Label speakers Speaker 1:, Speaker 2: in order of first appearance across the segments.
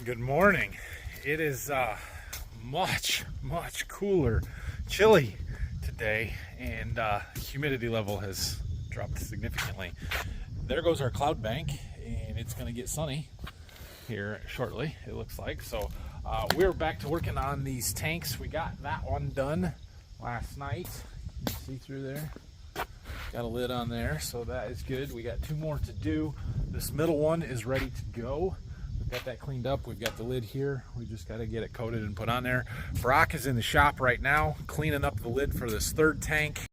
Speaker 1: Good morning. It is much cooler, chilly today, and humidity level has dropped significantly. There goes our cloud bank, and it's going to get sunny here shortly, it looks like. So we're back to working on these tanks. We got that one done last night. You can see through there. Got a lid on there, so that is good. We got two more to do. This middle one is ready to go. We've got that cleaned up. We've got the lid here. We just got to get it coated and put on there. Brock is in the shop right now cleaning up the lid for this third tank.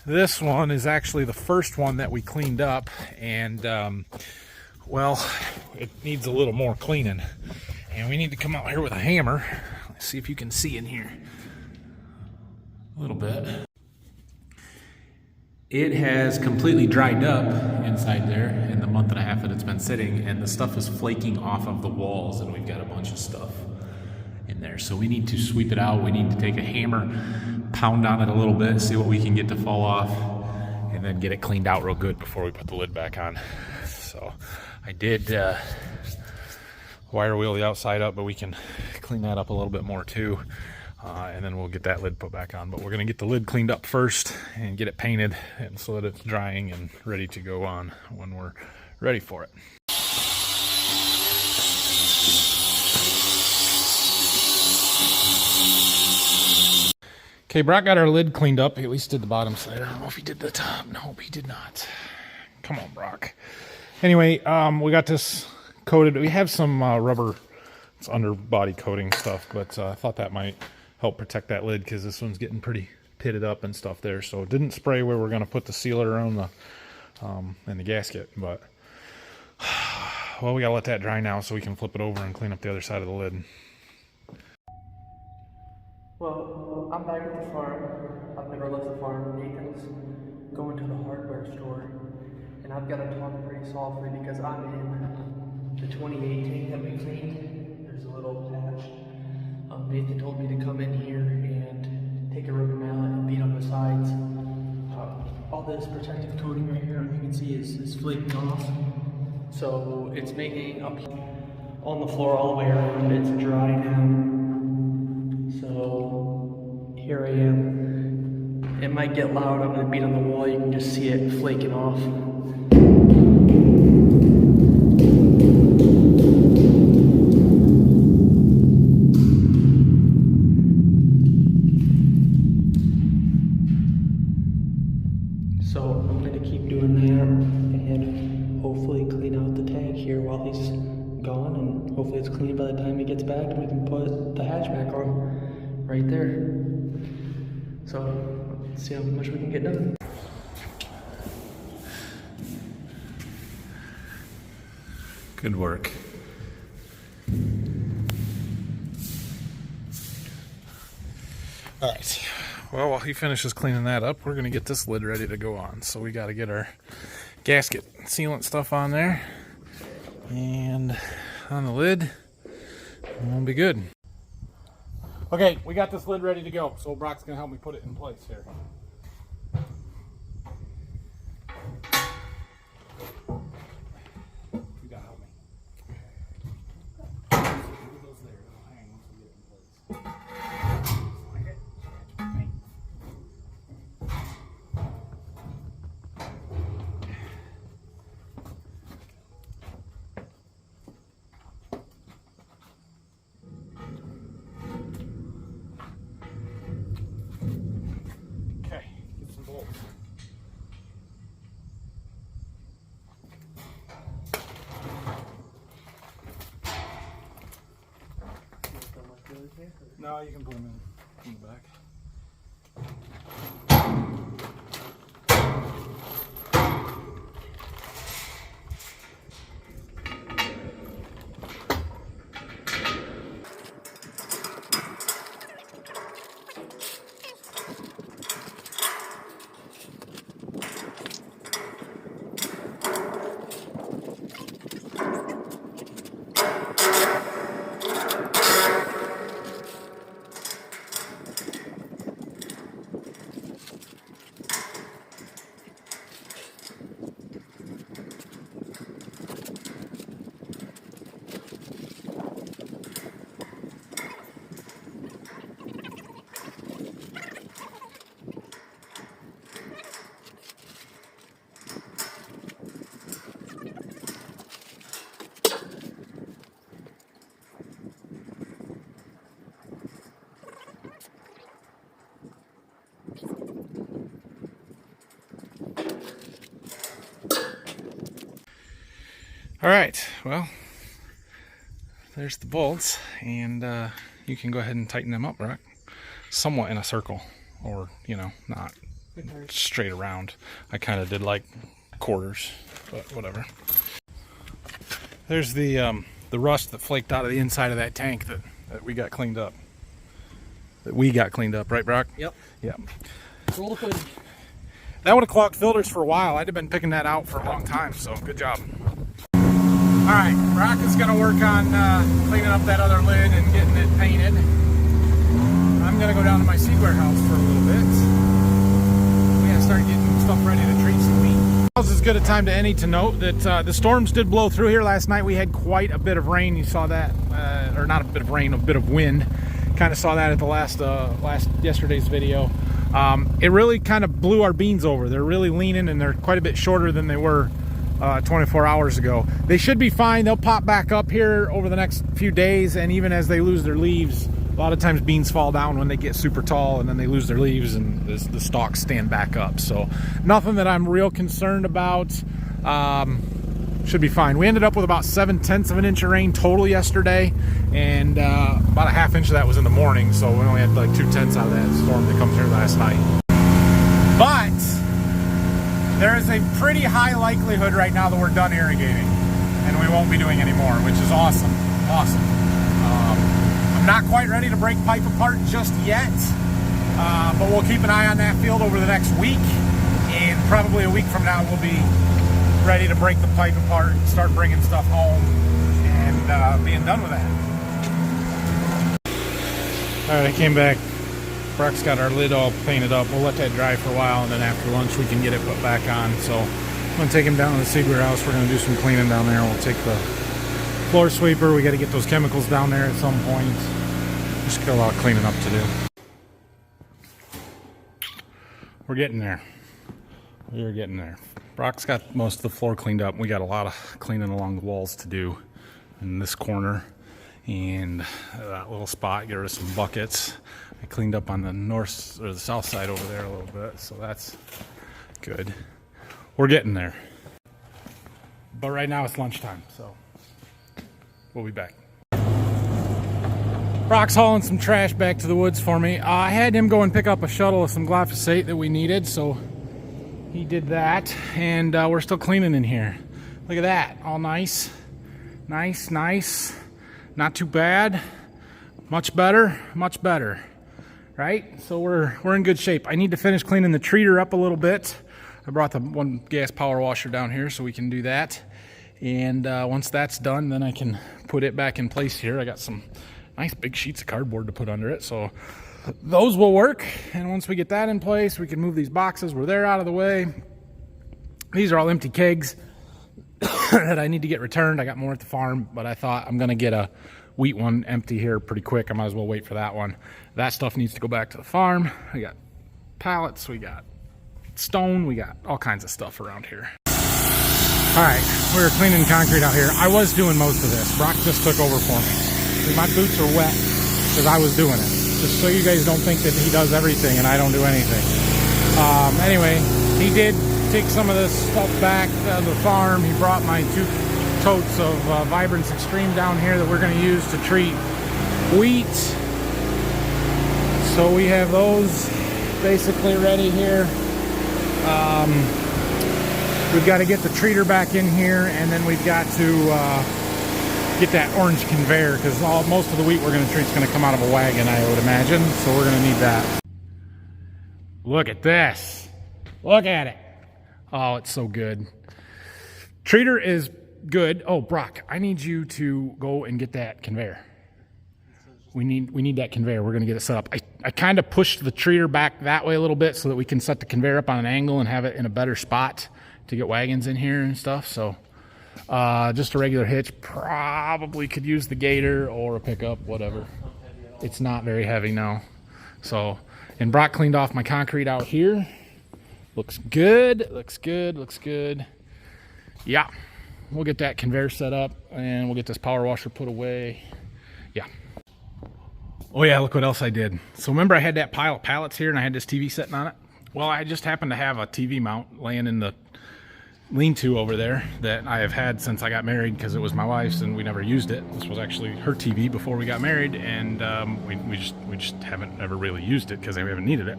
Speaker 1: This one is actually the first one that we cleaned up, and well, it needs a little more cleaning. And we need to come out here with a hammer. Let's see if you can see in here a little bit. It has completely dried up inside there in the month and a half that it's been sitting, and the stuff is flaking off of the walls, and we've got a bunch of stuff in there. So we need to sweep it out. We need to take a hammer, pound on it a little bit, see what we can get to fall off, and then get it cleaned out real good before we put the lid back on. So I did wire wheel the outside up, but we can clean that up a little bit more too, and then we'll get that lid put back on. But we're going to get the lid cleaned up first and get it painted, and so that it's drying and ready to go on when we're ready for it. Okay, Brock got our lid cleaned up. He at least did the bottom side. I don't know if he did the top. No, he did not. Come on, Brock. Anyway, we got this coated. We have some rubber, it's underbody coating stuff, but I thought that might help protect that lid because this one's getting pretty pitted up and stuff there. So it didn't spray where we're going to put the sealer around the and the gasket, but well, we got to let that dry now so we can flip it over and clean up the other side of the lid.
Speaker 2: Well, I'm back at the farm. I've never left the farm. Nathan's going to the hardware store, and I've got to talk pretty softly because I'm in the 2018 that we cleaned. There's a little patch. Nathan told me to come in here and take a rubber mallet and beat on the sides. All this protective coating right here, you can see is flaking off. So it's making up on the floor all the way around. It's dry now. So here I am. It might get loud. I'm going to beat on the wall. You can just see it flaking off. So I'm going to keep doing that and hopefully clean out the tank here while he's gone, and hopefully it's clean by the time he gets back and we can put the hatch back on right there. So let's see how much we can get done.
Speaker 1: Good work. All right. Well, while he finishes cleaning that up, we're going to get this lid ready to go on. So we got to get our gasket sealant stuff on there and on the lid, and we'll be good. Okay, we got this lid ready to go. So Brock's going to help me put it in place here. You got to help me. Move those there. They'll hang once we get it in place. Like it? Okay, get some bolts. No, you can put them in the back. All right, well, there's the bolts, and you can go ahead and tighten them up, right? Somewhat in a circle, or, you know, not straight around. I kind of did like quarters, but whatever. There's the rust that flaked out of the inside of that tank that we got cleaned up. Right, Brock?
Speaker 2: Yep.
Speaker 1: Yep.
Speaker 2: Roll the footage.
Speaker 1: That would have clogged filters for a while. I'd have been picking that out for a long time, so good job. All right, Brock is going to work on cleaning up that other lid and getting it painted. I'm going to go down to my seed warehouse for a little bit. We got to start getting stuff ready to treat some wheat. This is as good a time to any to note that the storms did blow through here last night. We had quite a bit of rain. You saw that, or not a bit of rain, a bit of wind. Kind of saw that at the yesterday's video. It really kind of blew our beans over. They're really leaning, and they're quite a bit shorter than they were 24 hours ago. They should be fine. They'll pop back up here over the next few days, and even as they lose their leaves, a lot of times beans fall down when they get super tall, and then they lose their leaves and the stalks stand back up. So nothing that I'm real concerned about. Should be fine. We ended up with about 7/10 of an inch of rain total yesterday, and about a ½ inch of that was in the morning, so we only had like 2/10 out of that storm that comes here last night. But there is a pretty high likelihood right now that we're done irrigating, and we won't be doing any more, which is awesome. Awesome. I'm not quite ready to break pipe apart just yet, but we'll keep an eye on that field over the next week, and probably a week from now we'll be ready to break the pipe apart and start bringing stuff home and being done with that. All right, I came back. Brock's got our lid all painted up. We'll let that dry for a while, and then after lunch we can get it put back on. So I'm gonna take him down to the seed warehouse. We're gonna do some cleaning down there. We'll take the floor sweeper. We got to get those chemicals down there at some point. Just got a lot of cleaning up to do. We're getting there. We're getting there. Brock's got most of the floor cleaned up. We got a lot of cleaning along the walls to do in this corner and that little spot. Get rid of some buckets. I cleaned up on the north or the south side over there a little bit, so that's good. We're getting there. But right now it's lunchtime, so we'll be back. Brock's hauling some trash back to the woods for me. I had him go and pick up a shuttle of some glyphosate that we needed, so he did that, and we're still cleaning in here. Look at that, all nice. Nice. Not too bad. Much better, right? So we're in good shape. I need to finish cleaning the treater up a little bit. I brought the one gas power washer down here so we can do that. And once that's done, then I can put it back in place here. I got some nice big sheets of cardboard to put under it, so those will work. And once we get that in place, we can move these boxes where they're out of the way. These are all empty kegs that I need to get returned. I got more at the farm, but I thought I'm gonna get a wheat one empty here pretty quick. I might as well wait for that one. That stuff needs to go back to the farm. We got pallets, we got stone, we got all kinds of stuff around here. All right, we were cleaning concrete out here. I was doing most of this. Brock just took over for me. My boots are wet because I was doing it. Just so you guys don't think that he does everything and I don't do anything. Anyway, he did take some of this stuff back to the farm. He brought my 2 totes of Vibrance Extreme down here that we're going to use to treat wheat. So we have those basically ready here. We've got to get the treater back in here, and then we've got to get that orange conveyor, because most of the wheat we're going to treat is going to come out of a wagon, I would imagine. So we're going to need that. Look at this. Look at it. Oh, it's so good. Treater is good. Oh, Brock, I need you to go and get that conveyor. We need that conveyor. We're going to get it set up. I kind of pushed the treater back that way a little bit so that we can set the conveyor up on an angle and have it in a better spot to get wagons in here and stuff. So just a regular hitch. Probably could use the gator or a pickup, whatever. It's not very heavy now. So, and Brock cleaned off my concrete out here. Looks good. Looks good. Yeah. We'll get that conveyor set up and we'll get this power washer put away. Yeah. Oh yeah, look what else I did. So remember I had that pile of pallets here and I had this TV sitting on it? Well, I just happened to have a TV mount laying in the lean-to over there that I have had since I got married because it was my wife's and we never used it. This was actually her TV before we got married, and we just haven't ever really used it because we haven't needed it.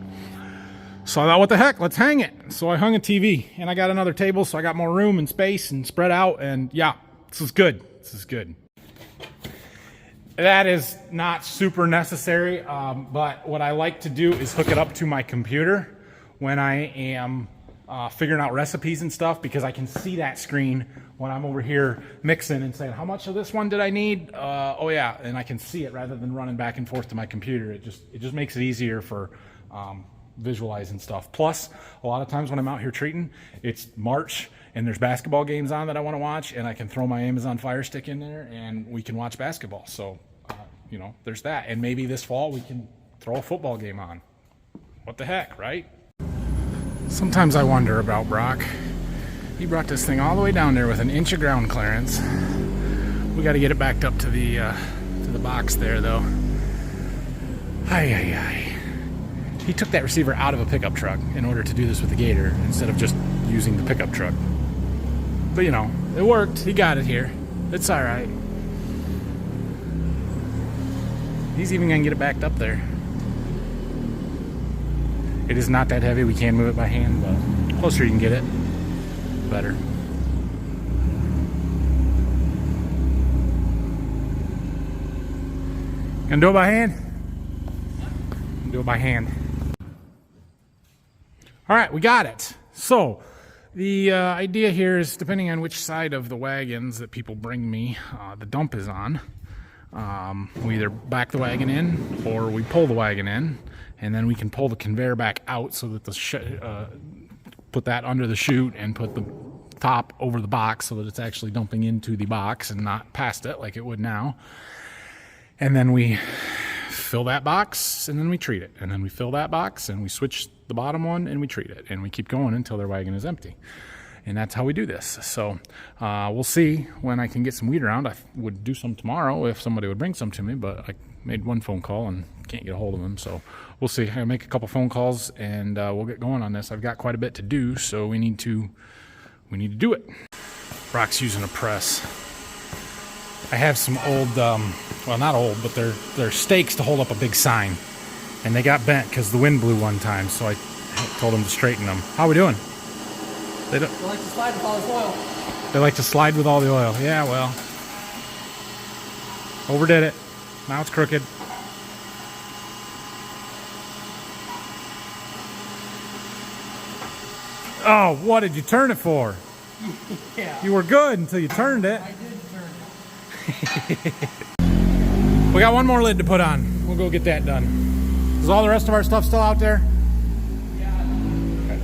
Speaker 1: So I thought, what the heck, let's hang it. So I hung a TV, and I got another table, so I got more room and space and spread out, and yeah, this is good. This is good. That is not super necessary, but what I like to do is hook it up to my computer when I am figuring out recipes and stuff, because I can see that screen when I'm over here mixing and saying, how much of this one did I need? Oh yeah, and I can see it rather than running back and forth to my computer. It just makes it easier for visualizing stuff. Plus, a lot of times when I'm out here treating, it's March and there's basketball games on that I want to watch, and I can throw my Amazon Fire Stick in there and we can watch basketball. So, you know, there's that. And maybe this fall we can throw a football game on. What the heck, right? Sometimes I wonder about Brock. He brought this thing all the way down there with an inch of ground clearance. We got to get it backed up to the box there, though. Ay. He took that receiver out of a pickup truck in order to do this with the Gator instead of just using the pickup truck. But you know, it worked. He got it here. It's all right. He's even gonna get it backed up there. It is not that heavy. We can move it by hand, but the closer you can get it, the better. Gonna do it by hand? Do it by hand. All right, we got it. So the idea here is, depending on which side of the wagons that people bring me the dump is on, we either back the wagon in or we pull the wagon in, and then we can pull the conveyor back out so that put that under the chute and put the top over the box so that it's actually dumping into the box and not past it like it would now. And then we fill that box and then we treat it, and then we fill that box and we switch the bottom one and we treat it, and we keep going until their wagon is empty. And that's how we do this. So we'll see when I can get some wheat around. I would do some tomorrow if somebody would bring some to me, but I made one phone call and can't get a hold of them. So we'll see. I'll make a couple phone calls and we'll get going on this. I've got quite a bit to do, so we need to do it. Brock's using a press. I have some old, well, not old, but they're stakes to hold up a big sign, and they got bent because the wind blew one time. So I told them to straighten them. How we doing? They like to slide with all the oil. They like to slide with all the oil. Yeah, well, overdid it. Now it's crooked. Oh, what did you turn it for? Yeah. You were good until you turned it. I did turn it. We got one more lid to put on. We'll go get that done. Is all the rest of our stuff still out there? Yeah. Okay.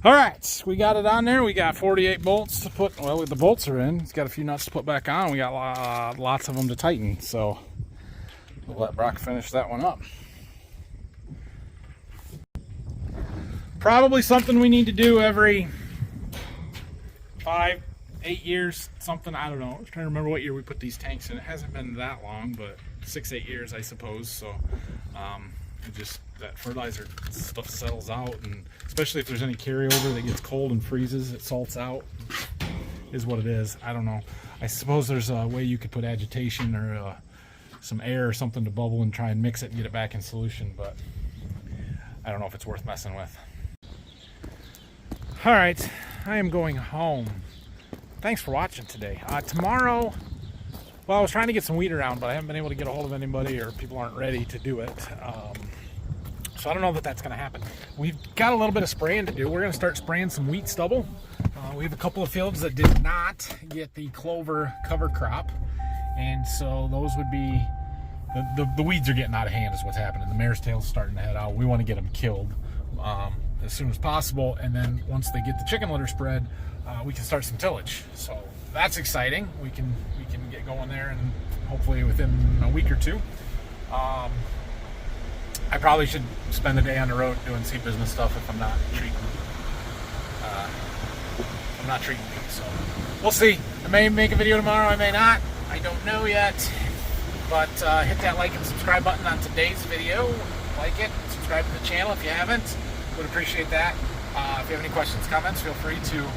Speaker 1: All right, we got it on there. We got 48 bolts to put. Well, the bolts are in. It's got a few nuts to put back on. We got lots of them to tighten. So we'll let Brock finish that one up. Probably something we need to do every 5-8 years, something. I don't know. I'm trying to remember what year we put these tanks in. It hasn't been that long, but 6-8 years, I suppose. So just that fertilizer stuff settles out, and especially if there's any carryover that gets cold and freezes, it salts out, is what it is. I don't know. I suppose there's a way you could put agitation or some air or something to bubble and try and mix it and get it back in solution, but I don't know if it's worth messing with. All right, I am going home. Thanks for watching today. Tomorrow, well, I was trying to get some wheat around, but I haven't been able to get a hold of anybody, or people aren't ready to do it. So I don't know that that's going to happen. We've got a little bit of spraying to do. We're going to start spraying some wheat stubble. We have a couple of fields that did not get the clover cover crop, and so those would be, the weeds are getting out of hand is what's happening. The mare's tail's starting to head out. We want to get them killed as soon as possible, and then once they get the chicken litter spread, we can start some tillage. So that's exciting. We can get going there, and hopefully within a week or two. I probably should spend a day on the road doing seed business stuff if I'm not treating wheat. So we'll see. I may make a video tomorrow. I may not. I don't know yet. But hit that like and subscribe button on today's video. Like it, subscribe to the channel if you haven't. Would appreciate that. If you have any questions, comments, feel free to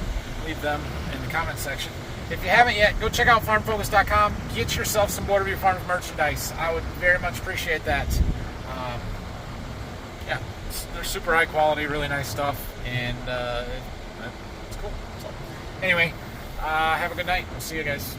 Speaker 1: leave them in the comments section. If you haven't yet, go check out farmfocus.com. Get yourself some Border View Farms merchandise. I would very much appreciate that. Yeah, they're super high quality, really nice stuff, and it's cool. So, anyway, have a good night. We'll see you guys.